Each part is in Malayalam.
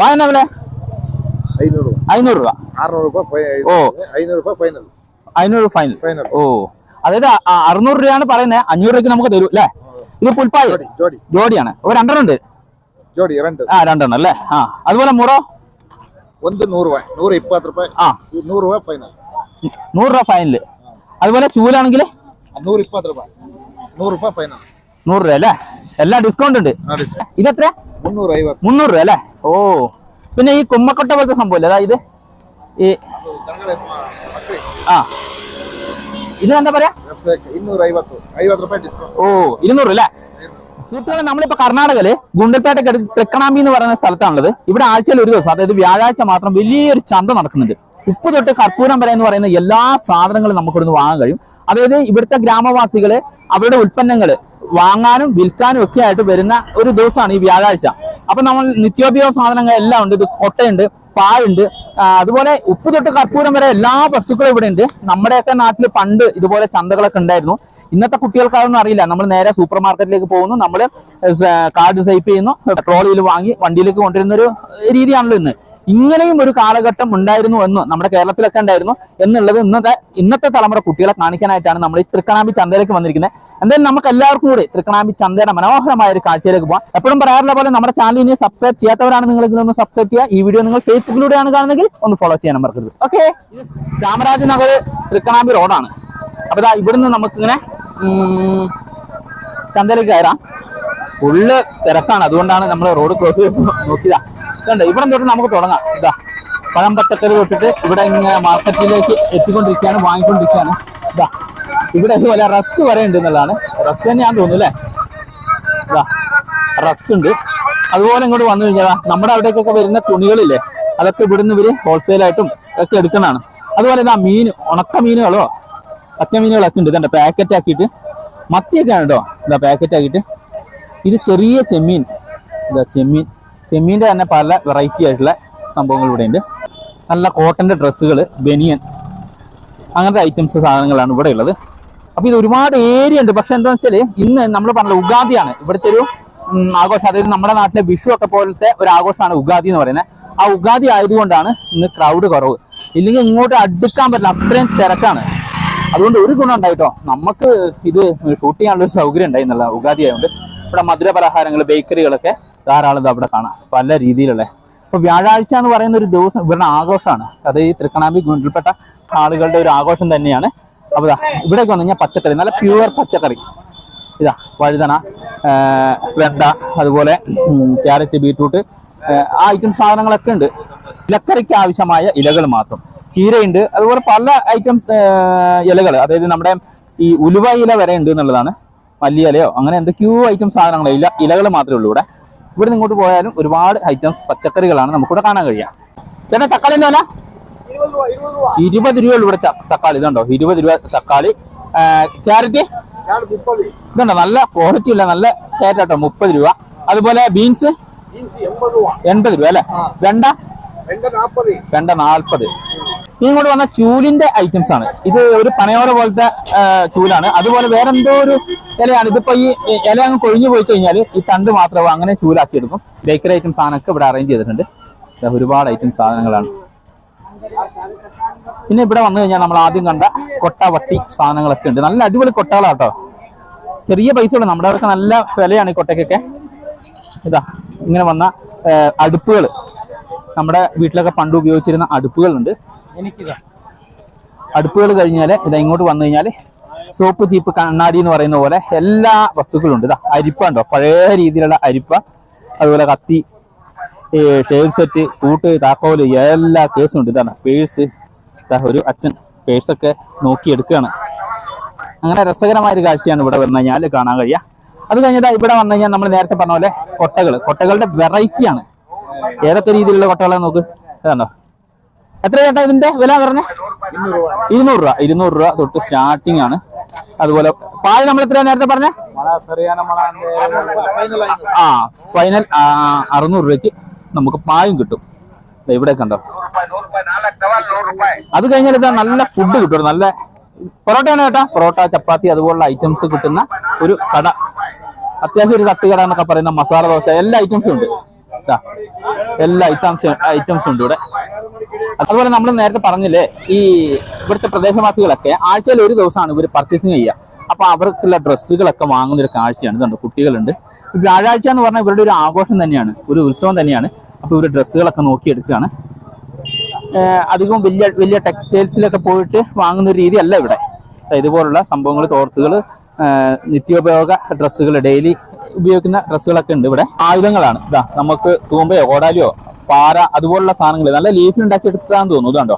പായന വില 500 രൂപ. 600 രൂപ ഫൈനൽ. 500 ഫൈനൽ. ഓ, അതായത് 600 രൂപയാണ് പറയുന്നത്. 500 രൂപയ്ക്ക് നമുക്ക് തരും അല്ലേ? ഇത് പുൽപ്പായി ജോഡിയാണ്. ഒരു 2 ഉണ്ട്. രണ്ടെണ്ണം അല്ലേ? അതുപോലെ മുറോ 100 രൂപ, 120 രൂപ. 100 രൂപ ഫൈനൽ. 100 രൂപ ഫൈനൽ. അതുപോലെ ചൂലാണെങ്കിൽ 120 രൂപ, 100 രൂപ ഫൈനൽ. 100 രൂപ അല്ലേ? എല്ലാം ഡിസ്കൗണ്ട് ഉണ്ട്. ഇതെത്ര? 300 രൂപ അല്ലേ? ഓ, പിന്നെ ഈ കുമ്മക്കൊട്ട പോലത്തെ സംഭവം അതായത് ഈ ഇതിനെന്താ പറയാ? 250 ഓ, 200 അല്ലേ? സുഹൃത്തുക്കളെ, നമ്മളിപ്പോ കർണാടകയില് ഗുണ്ടൽപേട്ടയ്ക്ക് അടുത്ത് തൃക്കണാമ്പി എന്ന് പറയുന്ന സ്ഥലത്താണുള്ളത്. ഇവിടെ ആഴ്ചയിൽ ഒരു ദിവസം, അതായത് വ്യാഴാഴ്ച മാത്രം വലിയൊരു ചന്ത നടക്കുന്നുണ്ട്. ഉപ്പ് തൊട്ട് കർപ്പൂരം വരെ എന്ന് പറയുന്ന എല്ലാ സാധനങ്ങളും നമുക്ക് ഇവിടുന്ന് വാങ്ങാൻ കഴിയും. അതായത് ഇവിടുത്തെ ഗ്രാമവാസികള് അവരുടെ ഉൽപ്പന്നങ്ങള് വാങ്ങാനും വിൽക്കാനും ഒക്കെ ആയിട്ട് വരുന്ന ഒരു ദിവസമാണ് ഈ വ്യാഴാഴ്ച. അപ്പൊ നമ്മൾ നിത്യോപയോഗ സാധനങ്ങൾ എല്ലാം ഉണ്ട്. ഇത് കൊട്ടയുണ്ട്, പാലുണ്ട്, അതുപോലെ ഉപ്പ് തൊട്ട് കർപ്പൂരം വരെ എല്ലാ വസ്തുക്കളും ഇവിടെ ഉണ്ട്. നമ്മുടെയൊക്കെ നാട്ടിൽ പണ്ട് ഇതുപോലെ ചന്തകളൊക്കെ ഉണ്ടായിരുന്നു. ഇന്നത്തെ കുട്ടികൾക്ക് അതൊന്നും അറിയില്ല. നമ്മൾ നേരെ സൂപ്പർ മാർക്കറ്റിലേക്ക് പോകുന്നു, നമ്മൾ കാർഡ് സ്വൈപ്പ് ചെയ്യുന്നു, ട്രോളിയിൽ വാങ്ങി വണ്ടിയിലേക്ക് കൊണ്ടുവരുന്ന ഒരു രീതിയാണല്ലോ ഇന്ന്. ഇങ്ങനെയും ഒരു കാലഘട്ടം ഉണ്ടായിരുന്നു എന്ന് നമ്മുടെ കേരളത്തിലൊക്കെ ഉണ്ടായിരുന്നു എന്നുള്ളത് ഇന്നത്തെ തലമുറ കുട്ടികളെ കാണിക്കാനായിട്ടാണ് നമ്മൾ ഈ തൃക്കണാമ്പി ചന്തയിലേക്ക് വന്നിരിക്കുന്നത്. എന്തായാലും നമുക്ക് എല്ലാവർക്കും കൂടി തൃക്കണാമ്പി ചന്തയുടെ മനോഹരമായ ഒരു കാഴ്ചയിലേക്ക് പോകാം. എപ്പോഴും പറയാറുള്ള പോലെ നമ്മുടെ ചാനൽ ഇനി സബ്സ്ക്രൈബ് ചെയ്യാത്തവരാണ് നിങ്ങളെങ്കിലും ഒന്ന് സബ്സ്ക്രൈബ് ചെയ്യുക. ഈ വീഡിയോ നിങ്ങൾ ഫേസ്ബുക്കിലൂടെയാണ് കാണുന്നെങ്കിൽ ഒന്ന് ഫോളോ ചെയ്യാൻ മറക്കരുത്. ഓക്കെ, ചാമരാജനഗർ തൃക്കണാമ്പി റോഡാണ്. അപ്പൊ ഇവിടുന്ന് നമുക്കിങ്ങനെ ചന്തയിലേക്ക് കയറാം. ഫുള്ള് തിരക്കാണ്, അതുകൊണ്ടാണ് നമ്മൾ റോഡ് ക്രോസ് ചെയ്ത് നോക്കിയതാ. ഇതുണ്ട്, ഇവിടെ തൊട്ട് നമുക്ക് തുടങ്ങാം. ഇതാ പഴം പച്ചക്കറി തൊട്ടിട്ട് ഇവിടെ ഇങ്ങനെ മാർക്കറ്റിലേക്ക് എത്തിക്കൊണ്ടിരിക്കുകയാണ്, വാങ്ങിക്കൊണ്ടിരിക്കുകയാണ്. ഇതാ ഇവിടെ ഇതുപോലെ റസ്ക് വരെ ഉണ്ട് എന്നുള്ളതാണ്. റസ്ക് തന്നെയാന്ന് തോന്നുന്നു അല്ലേ? ഇതാ റസ്ക് ഉണ്ട്. അതുപോലെ ഇങ്ങോട്ട് വന്നു കഴിഞ്ഞാൽ നമ്മുടെ അവിടേക്കൊക്കെ വരുന്ന തുണികളില്ലേ, അതൊക്കെ ഇവിടുന്ന് ഇവര് ഹോൾസെയിലായിട്ടും ഒക്കെ എടുക്കുന്നതാണ്. അതുപോലെ ഇതാ മീൻ, ഉണക്ക മീനുകളോ പച്ച മീനുകളൊക്കെ ഉണ്ട്. ഇതുണ്ട് പാക്കറ്റ് ആക്കിയിട്ട്. മത്തിയൊക്കെയാണ് കേട്ടോ, ഇതാ പാക്കറ്റ് ആക്കിയിട്ട്. ഇത് ചെറിയ ചെമ്മീൻ, ഇതാ ചെമ്മീൻ്റെ തന്നെ പല വെറൈറ്റി ആയിട്ടുള്ള സംഭവങ്ങൾ ഇവിടെ ഉണ്ട്. നല്ല കോട്ടൻ്റെ ഡ്രസ്സുകൾ, ബനിയൻ, അങ്ങനത്തെ ഐറ്റംസ് സാധനങ്ങളാണ് ഇവിടെ ഉള്ളത്. അപ്പോൾ ഇത് ഒരുപാട് ഏരിയ ഉണ്ട്. പക്ഷെ എന്താണെന്ന് വെച്ചാൽ ഇന്ന് നമ്മൾ പറഞ്ഞ ഉഗാദിയാണ് ഇവിടുത്തെ ഒരു ആഘോഷം. അതായത് നമ്മുടെ നാട്ടിലെ വിഷു ഒക്കെ പോലത്തെ ഒരു ആഘോഷമാണ് ഉഗാദി എന്ന് പറയുന്നത്. ആ ഉഗാദി ആയതുകൊണ്ടാണ് ഇന്ന് ക്രൗഡ് കുറവ്. ഇല്ലെങ്കിൽ ഇങ്ങോട്ട് അടുക്കാൻ പറ്റില്ല, അത്രയും തിരക്കാണ്. അതുകൊണ്ട് ഒരു ഗുണം ഉണ്ടായിട്ടോ, നമുക്ക് ഇത് ഷൂട്ട് ചെയ്യാനുള്ള ഒരു സൗകര്യം ഉണ്ടായി എന്നുള്ള ഉഗാദി ആയതുകൊണ്ട്. ഇവിടെ മധുര പലഹാരങ്ങൾ, ബേക്കറികളൊക്കെ ധാരാളം അവിടെ കാണാം, പല രീതിയിലുള്ള. അപ്പോൾ വ്യാഴാഴ്ച എന്ന് പറയുന്ന ഒരു ദിവസം ഇവരുടെ ആഘോഷമാണ്. അത് ഈ തൃക്കണാമ്പി ഗുണ്ടൽപേട്ട ആളുകളുടെ ഒരു ആഘോഷം തന്നെയാണ്. അപ്പോൾ ഇവിടേക്ക് വന്നു കഴിഞ്ഞാൽ പച്ചക്കറി, നല്ല പ്യുവർ പച്ചക്കറി. ഇതാ വഴുതന, വെണ്ട, അതുപോലെ ക്യാരറ്റ്, ബീട്രൂട്ട്, ആ ഐറ്റം സാധനങ്ങളൊക്കെ ഉണ്ട്. ഇലക്കറിക്ക് ആവശ്യമായ ഇലകൾ മാത്രം. ചീരയുണ്ട്, അതുപോലെ പല ഐറ്റംസ് ഇലകൾ, അതായത് നമ്മുടെ ഈ ഉലുവ ഇല വരെ ഉണ്ട് എന്നുള്ളതാണ്. മല്ലിയിലയോ അങ്ങനെ എന്തൊക്കെയോ ഐറ്റം സാധനങ്ങൾ, ഇലകൾ മാത്രമേ ഉള്ളൂ ഇവിടെ. ഇവിടെ നിന്ന് ഇങ്ങോട്ട് പോയാലും ഒരുപാട് ഐറ്റംസ് പച്ചക്കറികളാണ് നമുക്കിവിടെ കാണാൻ കഴിയുക. ചേട്ടാ തക്കാളി എന്താ വില? 20 രൂപ ഉള്ളൂ ഇവിടെ തക്കാളി. ഇതുണ്ടോ 20 രൂപ തക്കാളി. ക്യാരറ്റ് ഇതുണ്ടോ, നല്ല ക്വാളിറ്റി ഉള്ള നല്ല ക്യാരറ്റ് കേട്ടോ, 30 രൂപ. അതുപോലെ ബീൻസ് 80 രൂപ അല്ലെ? വെണ്ട 40. ഇങ്ങോട്ട് വന്ന ചൂലിന്റെ ഐറ്റംസ് ആണ്. ഇത് ഒരു പനയോര പോലത്തെ ചൂലാണ്. അതുപോലെ വേറെ എന്തോ ഒരു ഇലയാണ്. ഇതിപ്പോ ഈ ഇല അങ്ങ് കൊഴിഞ്ഞു പോയി കഴിഞ്ഞാൽ ഈ തണ്ട് മാത്രമോ അങ്ങനെ ചൂലാക്കി എടുക്കും. ബേക്കറി ഐറ്റം സാധനമൊക്കെ ഇവിടെ അറേഞ്ച് ചെയ്തിട്ടുണ്ട്. ഒരുപാട് ഐറ്റം സാധനങ്ങളാണ്. പിന്നെ ഇവിടെ വന്നു കഴിഞ്ഞാൽ നമ്മൾ ആദ്യം കണ്ട കൊട്ട, വട്ടി സാധനങ്ങളൊക്കെ ഉണ്ട്. നല്ല അടിപൊളി കൊട്ടകളാട്ടോ, ചെറിയ പൈസ ഉള്ളു. നമ്മുടെ അവിടെയൊക്കെ നല്ല വിലയാണ് ഈ കൊട്ടയ്ക്കൊക്കെ. ഇതാ ഇങ്ങനെ വന്ന അടുപ്പുകൾ, നമ്മുടെ വീട്ടിലൊക്കെ പണ്ട് ഉപയോഗിച്ചിരുന്ന അടുപ്പുകളുണ്ട്. അടുപ്പുകൾ കഴിഞ്ഞാൽ ഇതാ ഇങ്ങോട്ട് വന്നു കഴിഞ്ഞാൽ സോപ്പ്, ചീപ്പ്, കണ്ണാടി എന്ന് പറയുന്ന പോലെ എല്ലാ വസ്തുക്കളും ഉണ്ട്. ഇതാ അരിപ്പ ഉണ്ടോ, പഴയ രീതിയിലുള്ള അരിപ്പ. അതുപോലെ കത്തി, ഷേവ് സെറ്റ്, കൂട്ട്, താക്കോല്, എല്ലാ കേസും ഉണ്ട്. ഇതാണ് പേഴ്സ്. ഇതാ ഒരു അച്ഛൻ പേഴ്സൊക്കെ നോക്കി എടുക്കുകയാണ്. അങ്ങനെ രസകരമായൊരു കാഴ്ചയാണ് ഇവിടെ വന്നു കഴിഞ്ഞാൽ കാണാൻ കഴിയുക. അത് കഴിഞ്ഞാൽ ഇവിടെ വന്നു കഴിഞ്ഞാൽ നമ്മൾ നേരത്തെ പറഞ്ഞ പോലെ കൊട്ടകളുടെ വെറൈറ്റിയാണ്. ഏതൊക്കെ രീതിയിലുള്ള കൊട്ടകളാണ് നോക്ക്. ഇതാണോ, എത്ര ചേട്ടാ ഇതിന്റെ വില പറഞ്ഞേ? 200 രൂപ തൊട്ട് സ്റ്റാർട്ടിംഗ് ആണ്. അതുപോലെ പാല് നമ്മൾ എത്രയാ നേരത്തെ പറഞ്ഞേ? ഫൈനൽ 600 രൂപയ്ക്ക് നമുക്ക് പായും കിട്ടും. ഇവിടെ കണ്ടോ. അത് കഴിഞ്ഞാൽ ഇതാ നല്ല ഫുഡ് കിട്ടും. നല്ല പൊറോട്ടയാണ് കേട്ടാ, പൊറോട്ട, ചപ്പാത്തി, അതുപോലുള്ള ഐറ്റംസ് കിട്ടുന്ന ഒരു കട. അത്യാവശ്യം ഒരു തട്ടുകട എന്നൊക്കെ പറയുന്ന മസാല ദോശ, എല്ലാ ഐറ്റംസും ഉണ്ട്. എല്ലാ ഐറ്റംസും ഉണ്ട് ഇവിടെ. അതുപോലെ നമ്മൾ നേരത്തെ പറഞ്ഞില്ലേ, ഈ ഇവിടുത്തെ പ്രദേശവാസികളൊക്കെ ആഴ്ചയിൽ ഒരു ദിവസമാണ് ഇവർ പർച്ചേസിങ് ചെയ്യുക. അപ്പൊ അവർക്കുള്ള ഡ്രസ്സുകളൊക്കെ വാങ്ങുന്ന ഒരു കാഴ്ചയാണ്. ഇതുണ്ട്, കുട്ടികളുണ്ട്. വ്യാഴാഴ്ച എന്ന് പറഞ്ഞാൽ ഇവരുടെ ഒരു ആഘോഷം തന്നെയാണ്, ഒരു ഉത്സവം തന്നെയാണ്. അപ്പൊ ഇവർ ഡ്രസ്സുകളൊക്കെ നോക്കിയെടുക്കുകയാണ്. അധികവും വലിയ വലിയ ടെക്സ്റ്റൈൽസിലൊക്കെ പോയിട്ട് വാങ്ങുന്ന ഒരു രീതിയല്ല ഇവിടെ. ഇതുപോലുള്ള സംഭവങ്ങൾ, തോർത്തുകൾ, നിത്യോപയോഗ ഡ്രസ്സുകൾ, ഡെയിലി ഉപയോഗിക്കുന്ന ഡ്രസ്സുകളൊക്കെ ഉണ്ട് ഇവിടെ. ആയുധങ്ങളാണ് നമുക്ക് തൂമ്പയോ കോടാലിയോ പാര അതുപോലുള്ള സാധനങ്ങൾ നല്ല ലീഫിലുണ്ടാക്കി എടുത്താന്ന് തോന്നുന്നു. ഇതുണ്ടോ,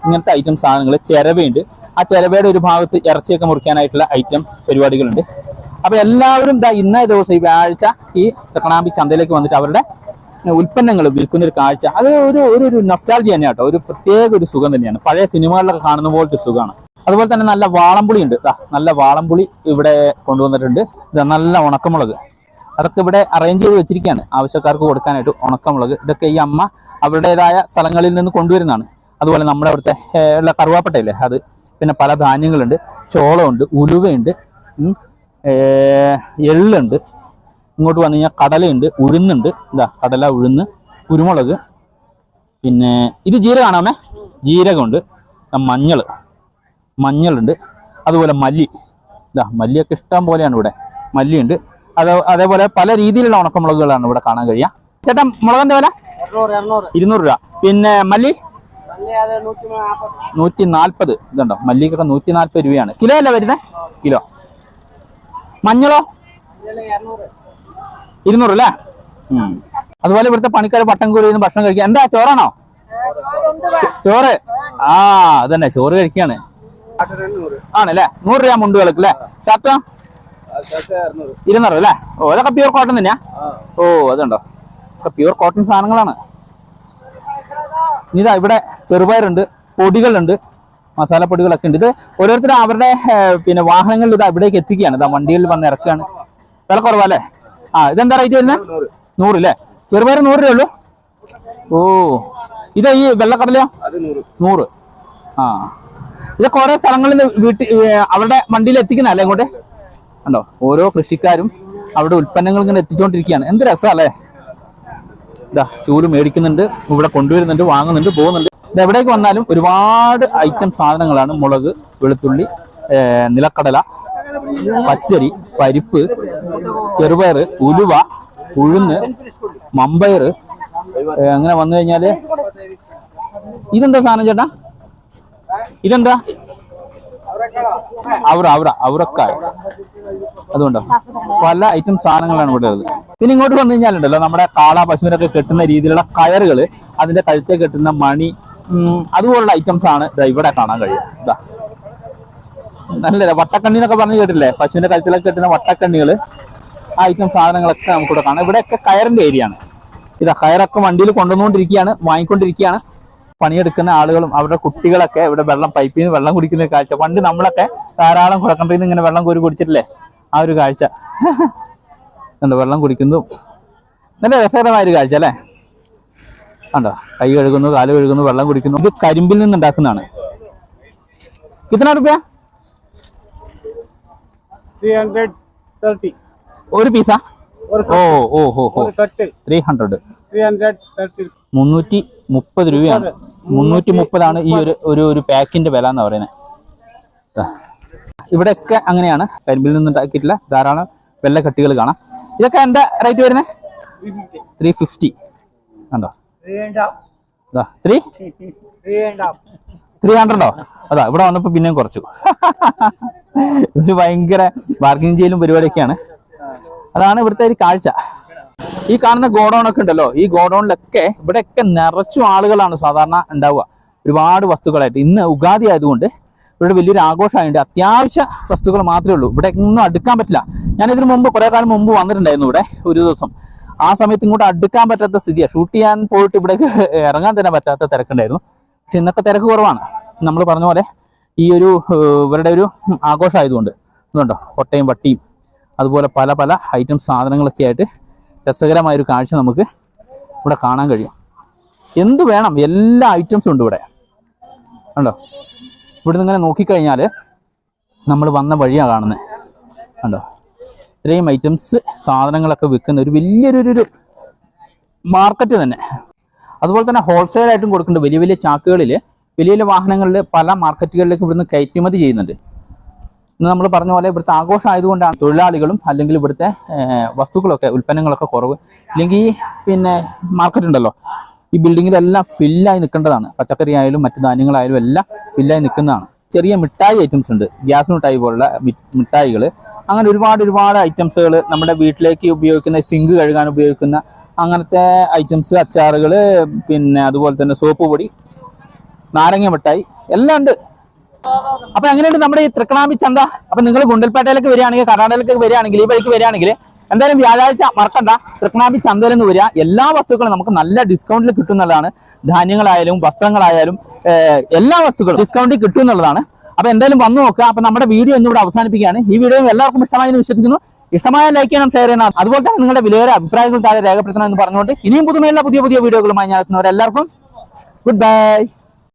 ഇങ്ങനത്തെ ഐറ്റം സാധനങ്ങൾ. ചിരവയുണ്ട്. ആ ചിരവയുടെ ഒരു ഭാഗത്ത് ഇറച്ചിയൊക്കെ മുറിക്കാനായിട്ടുള്ള ഐറ്റംസ് പരിപാടികളുണ്ട്. അപ്പൊ എല്ലാവരും ഇന്നേ ദിവസം ഈ വ്യാഴാഴ്ച ഈ ചക്കണാമ്പി ചന്തയിലേക്ക് വന്നിട്ട് അവരുടെ ഉൽപ്പന്നങ്ങൾ വിൽക്കുന്ന ഒരു കാഴ്ച, അത് ഒരു നൊസ്റ്റാൾജി തന്നെയാണ് കേട്ടോ. ഒരു പ്രത്യേക ഒരു സുഖം തന്നെയാണ്. പഴയ സിനിമകളിലൊക്കെ കാണുന്ന പോലത്തെ ഒരു സുഖമാണ്. അതുപോലെ തന്നെ നല്ല വാളംപുളി ഉണ്ട്. നല്ല വാളംപുളി ഇവിടെ കൊണ്ടുവന്നിട്ടുണ്ട്. നല്ല ഉണക്കമുളക്, അതൊക്കെ ഇവിടെ അറേഞ്ച് ചെയ്ത് വെച്ചിരിക്കുകയാണ് ആവശ്യക്കാർക്ക് കൊടുക്കാനായിട്ട്. ഉണക്കമുളക് ഇതൊക്കെ ഈ അമ്മ അവരുടേതായ സ്ഥലങ്ങളിൽ നിന്ന് കൊണ്ടുവരുന്നതാണ്. അതുപോലെ നമ്മുടെ അവിടുത്തെ ഉള്ള കറുവാപ്പട്ടയില്ലേ അത്, പിന്നെ പല ധാന്യങ്ങളുണ്ട്. ചോളമുണ്ട്, ഉലുവയുണ്ട്, എള്ളുണ്ട്. ഇങ്ങോട്ട് വന്നു കഴിഞ്ഞാൽ കടലയുണ്ട്, ഉഴുന്നുണ്ട്. കടല, ഉഴുന്ന്, കുരുമുളക്, പിന്നെ ഇത് ജീരകമാണോ? ജീരകമുണ്ട്. മഞ്ഞളുണ്ട്. അതുപോലെ മല്ലി, മല്ലിയൊക്കെ ഇഷ്ടം പോലെയാണ് ഇവിടെ. മല്ലിയുണ്ട്. അതേപോലെ പല രീതിയിലുള്ള ഉണക്കമുളകുകളാണ് ഇവിടെ കാണാൻ കഴിയുക. ചേട്ടാ, മുളകിന്റെ വില 200 രൂപ. പിന്നെ മല്ലി 140. ഇതുണ്ടോ, മല്ലിക്കൊക്കെ 140 രൂപയാണ്. കിലോ അല്ലേ വരുന്നത്? കിലോ. മഞ്ഞളോ 200 അല്ലേ? അതുപോലെ ഇവിടുത്തെ പണിക്കാർ പട്ടം കൂടി ഭക്ഷണം കഴിക്കുക. എന്താ, ചോറാണോ? ചോറ്. അതന്നെ, ചോറ് കഴിക്കാണ്. ആണല്ലേ? 100 രൂപ മുണ്ടുകൾക്ക് അല്ലേ? ഷർട്ടോ 200 അല്ലേ? അതൊക്കെ പ്യൂർ കോട്ടൺ തന്നെയാ? അതുണ്ടോ, ഒക്കെ പ്യൂർ കോട്ടൺ സാധനങ്ങളാണ്. ഇതാ ഇവിടെ ചെറുപയറുണ്ട്, പൊടികളുണ്ട്, മസാലപ്പൊടികളൊക്കെ ഉണ്ട്. ഇത് ഓരോരുത്തരും അവരുടെ പിന്നെ വാഹനങ്ങളിൽ ഇവിടേക്ക് എത്തിക്കുകയാണ്. വണ്ടികളിൽ വന്ന് ഇറക്കുകയാണ്. വില കുറവല്ലേ? ഇതെന്താ റേറ്റ് വരുന്നത്? 100 അല്ലേ? ചെറുപയർ 100 രൂപ ഉള്ളൂ. ഇത് ഈ വെള്ളക്കടലയോ? 100. ഇതൊക്കെ ഓരോ സ്ഥലങ്ങളിൽ നിന്ന് അവരുടെ വണ്ടിയിൽ എത്തിക്കുന്നതല്ലേ ഇങ്ങോട്ട്? ഉണ്ടോ, ഓരോ കൃഷിക്കാരും അവരുടെ ഉൽപ്പന്നങ്ങൾ ഇങ്ങനെ എത്തിച്ചുകൊണ്ടിരിക്കുകയാണ്. എന്ത് രസമല്ലേ? ചൂല് മേടിക്കുന്നുണ്ട്, ഇവിടെ കൊണ്ടുവരുന്നുണ്ട്, വാങ്ങുന്നുണ്ട്, പോകുന്നുണ്ട്. എവിടേക്ക് വന്നാലും ഒരുപാട് ഐറ്റം സാധനങ്ങളാണ്. മുളക്, വെളുത്തുള്ളി, നിലക്കടല, പച്ചരി, പരിപ്പ്, ചെറുപയർ, ഉലുവ, ഉഴുന്ന്, മമ്പയർ. അങ്ങനെ വന്നു കഴിഞ്ഞാല് ഇതെന്താ സാധനം ചേട്ടാ? ഇതെന്താ? അവരക്കായ. അതുകൊണ്ടോ പല ഐറ്റം സാധനങ്ങളാണ് ഇവിടെ ഉള്ളത്. പിന്നെ ഇങ്ങോട്ട് വന്നു കഴിഞ്ഞാലുണ്ടല്ലോ, നമ്മുടെ കാള, പശുവിനൊക്കെ കെട്ടുന്ന രീതിയിലുള്ള കയറുകൾ, അതിന്റെ കഴുത്തെ കെട്ടുന്ന മണി, അതുപോലുള്ള ഐറ്റംസ് ആണ് ഇവിടെ കാണാൻ കഴിയുക. നല്ല വട്ടക്കണ്ണി എന്നൊക്കെ പറഞ്ഞ് കേട്ടില്ലേ? പശുവിന്റെ കഴുത്തിലൊക്കെ കെട്ടുന്ന വട്ടക്കണ്ണികൾ, ആ ഐറ്റം സാധനങ്ങളൊക്കെ നമുക്കിവിടെ കാണാം. ഇവിടെയൊക്കെ കയറിന്റെ ഏരിയ ആണ്. കയറൊക്കെ വണ്ടിയിൽ കൊണ്ടുവന്നുകൊണ്ടിരിക്കുകയാണ്, വാങ്ങിക്കൊണ്ടിരിക്കുകയാണ്. പണിയെടുക്കുന്ന ആളുകളും അവരുടെ കുട്ടികളൊക്കെ ഇവിടെ പൈപ്പിൽ നിന്ന് വെള്ളം കുടിക്കുന്ന കാഴ്ച. പണ്ട് നമ്മളൊക്കെ ധാരാളം കുളക്കണ്ടയിൽ നിന്ന് ഇങ്ങനെ വെള്ളം കോരി കുടിച്ചിട്ടില്ലേ? ആ ഒരു കാഴ്ച വെള്ളം കുടിക്കുന്നു. നല്ല രസകരമായ ഒരു കാഴ്ച അല്ലേ? കണ്ടോ, കൈ കഴുകുന്നു, കാല് കഴുകുന്നു, വെള്ളം കുടിക്കുന്നു. ഇത് കരിമ്പിൽ നിന്ന് ഉണ്ടാക്കുന്നതാണ്. കിतना रुपया? 330. ഒരു പീസാ? 330. 330 രൂപയാണ്. 330 ഈ ഒരു പാക്കിന്റെ വില എന്ന് പറയുന്നത്. ഇവിടെയൊക്കെ അങ്ങനെയാണ്. കരിമ്പിൽ നിന്നുണ്ടാക്കിയിട്ടുള്ള ധാരാളം വെള്ളക്കട്ടികൾ കാണാം. ഇതൊക്കെ എന്താ റേറ്റ് വരുന്നത്? 350. കണ്ടോ, 300. ഇവിടെ വന്നപ്പോ പിന്നെയും കുറച്ചു. ഇത് ഭയങ്കര ബാർഗിൻ ചെയ്യലും പരിപാടിയൊക്കെയാണ്. അതാണ് ഇവിടുത്തെ ഒരു കാഴ്ച. ഈ കാണുന്ന ഗോഡൗൺ ഒക്കെ ഉണ്ടല്ലോ, ഈ ഗോഡൗണിലൊക്കെ ഇവിടെയൊക്കെ നിറച്ചു ആളുകളാണ് സാധാരണ ഉണ്ടാവുക, ഒരുപാട് വസ്തുക്കളായിട്ട്. ഇന്ന് ഉഗാദി ആയതുകൊണ്ട് ഇവിടെ വലിയൊരു ആഘോഷമായിട്ട് അത്യാവശ്യ വസ്തുക്കൾ മാത്രമേ ഉള്ളൂ. ഇവിടെ ഒന്നും അടുക്കാൻ പറ്റില്ല. ഞാനിതിനു മുമ്പ് കുറെ കാലം മുമ്പ് വന്നിട്ടുണ്ടായിരുന്നു ഇവിടെ ഒരു ദിവസം. ആ സമയത്ത് ഇങ്ങോട്ട് അടുക്കാൻ പറ്റാത്ത സ്ഥിതിയാണ്. ഷൂട്ട് ചെയ്യാൻ പോയിട്ട് ഇവിടേക്ക് ഇറങ്ങാൻ തന്നെ പറ്റാത്ത തിരക്കുണ്ടായിരുന്നു. പക്ഷെ ഇന്നൊക്കെ തിരക്ക് കുറവാണ്. നമ്മൾ പറഞ്ഞ പോലെ ഈ ഇവരുടെ ഒരു ആഘോഷമായതുകൊണ്ട് ഇതുണ്ടോ, കൊട്ടയും വട്ടിയും അതുപോലെ പല പല ഐറ്റം സാധനങ്ങളൊക്കെ ആയിട്ട് രസകരമായൊരു കാഴ്ച നമുക്ക് ഇവിടെ കാണാൻ കഴിയും. എന്ത് വേണം, എല്ലാ ഐറ്റംസും ഉണ്ട് ഇവിടെ. കണ്ടോ, ഇവിടുന്ന് ഇങ്ങനെ നോക്കിക്കഴിഞ്ഞാൽ നമ്മൾ വന്ന വഴിയാണ് കാണുന്നത്. കണ്ടോ, ഇത്രയും ഐറ്റംസ് സാധനങ്ങളൊക്കെ വിൽക്കുന്ന ഒരു വലിയൊരു മാർക്കറ്റ് തന്നെ. അതുപോലെ തന്നെ ഹോൾസെയിലായിട്ടും കൊടുക്കുന്നുണ്ട്. വലിയ വലിയ ചാക്കുകളിൽ വലിയ വലിയ വാഹനങ്ങളിൽ പല മാർക്കറ്റുകളിലേക്ക് ഇവിടുന്ന് കയറ്റുമതി ചെയ്യുന്നുണ്ട്. ഇന്ന് നമ്മൾ പറഞ്ഞ പോലെ ഇവിടുത്തെ ആഘോഷം ആയതുകൊണ്ടാണ് തൊഴിലാളികളും അല്ലെങ്കിൽ ഇവിടുത്തെ വസ്തുക്കളൊക്കെ ഉൽപ്പന്നങ്ങളൊക്കെ കുറവ്. ഇല്ലെങ്കിൽ പിന്നെ മാർക്കറ്റ് ഉണ്ടല്ലോ, ഈ ബിൽഡിങ്ങിലെല്ലാം ഫില്ലായി നിൽക്കേണ്ടതാണ്. പച്ചക്കറി ആയാലും മറ്റു ധാന്യങ്ങളായാലും എല്ലാം ഫില്ലായി നിൽക്കുന്നതാണ്. ചെറിയ മിഠായി ഐറ്റംസ് ഉണ്ട്, ഗ്യാസ് മിഠായി പോലുള്ള മിഠായികൾ, അങ്ങനെ ഒരുപാട് ഐറ്റംസുകൾ നമ്മുടെ വീട്ടിലേക്ക് ഉപയോഗിക്കുന്ന, സിങ്ക് കഴുകാൻ ഉപയോഗിക്കുന്ന അങ്ങനത്തെ ഐറ്റംസ്, അച്ചാറുകൾ, പിന്നെ അതുപോലെ തന്നെ സോപ്പ് പൊടി, നാരങ്ങ മിഠായി എല്ലാം ഉണ്ട്. അപ്പൊ എങ്ങനെയുണ്ട് നമ്മുടെ ഈ തൃക്കണാമ്പി ചന്ത? അപ്പൊ നിങ്ങൾ ഗുണ്ടൽപേട്ടയിലേക്ക് വരികയാണെങ്കിൽ, കർണാടകയിലേക്ക് വരികയാണെങ്കിൽ, ഈ വഴിക്ക് വരികയാണെങ്കിൽ എന്തായാലും വ്യാഴാഴ്ച മറക്കണ്ട, തൃക്കണാമ്പി ചന്തയിൽ നിന്ന് വരിക. എല്ലാ വസ്തുക്കളും നമുക്ക് നല്ല ഡിസ്കൗണ്ടിൽ കിട്ടുന്നതാണ്. ധാന്യങ്ങളായാലും വസ്ത്രങ്ങളായാലും എല്ലാ വസ്തുക്കളും ഡിസ്കൗണ്ടിൽ കിട്ടും എന്നുള്ളതാണ്. അപ്പൊ എന്തായാലും വന്നു നോക്കുക. അപ്പൊ നമ്മുടെ വീഡിയോ ഇന്നിവിടെ അവസാനിപ്പിക്കുകയാണ്. ഈ വീഡിയോ എല്ലാവർക്കും ഇഷ്ടമായി എന്ന് വിശ്വസിക്കുന്നു. ഇഷ്ടമായ ലൈക്ക് ചെയ്യണം, ഷെയർ ചെയ്യണം. അതുപോലെ തന്നെ നിങ്ങളുടെ വിലയേറെ അഭിപ്രായങ്ങൾ താഴെ രേഖപ്പെടുത്തണം എന്ന് പറഞ്ഞുകൊണ്ട് ഇനിയും പുതിയ വീഡിയോകളുമായി ഞാൻ എത്തുന്നവരെല്ലാവർക്കും ഗുഡ് ബൈ.